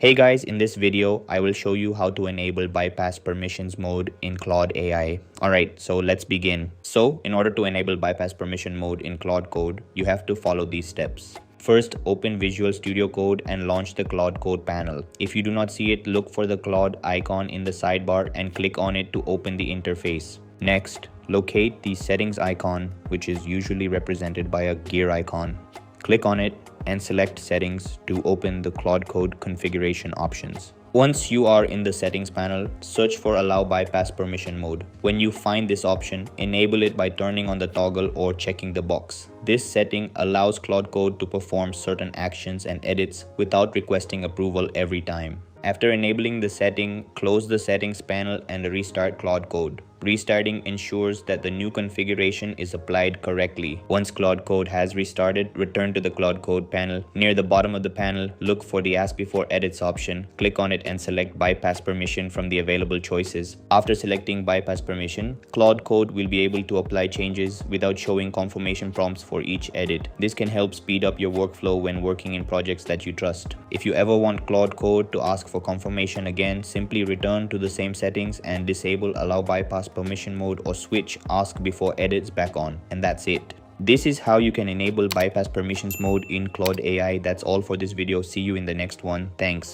Hey guys, in this video, I will show you how to enable bypass permissions mode in Claude AI. Alright, so let's begin. So, in order to enable bypass permission mode in Claude Code, you have to follow these steps. First, open Visual Studio Code and launch the Claude Code panel. If you do not see it, look for the Claude icon in the sidebar and click on it to open the interface. Next, locate the settings icon, which is usually represented by a gear icon. Click on it and select settings to open the Claude Code configuration options. Once you are in the settings panel, search for allow bypass permission mode. When you find this option, enable it by turning on the toggle or checking the box. This setting allows Claude Code to perform certain actions and edits without requesting approval every time. After enabling the setting, close the settings panel and restart Claude Code. Restarting ensures that the new configuration is applied correctly. Once Claude Code has restarted, return to the Claude Code panel. Near the bottom of the panel, look for the Ask Before Edits option. Click on it and select Bypass Permission from the available choices. After selecting Bypass Permission, Claude Code will be able to apply changes without showing confirmation prompts for each edit. This can help speed up your workflow when working in projects that you trust. If you ever want Claude Code to ask for confirmation again, simply return to the same settings and disable Allow Bypass Permission mode or switch Ask Before Edits back on, and that's it. This is how you can enable bypass permissions mode in Claude AI. That's all for this video. See you in the next one. Thanks.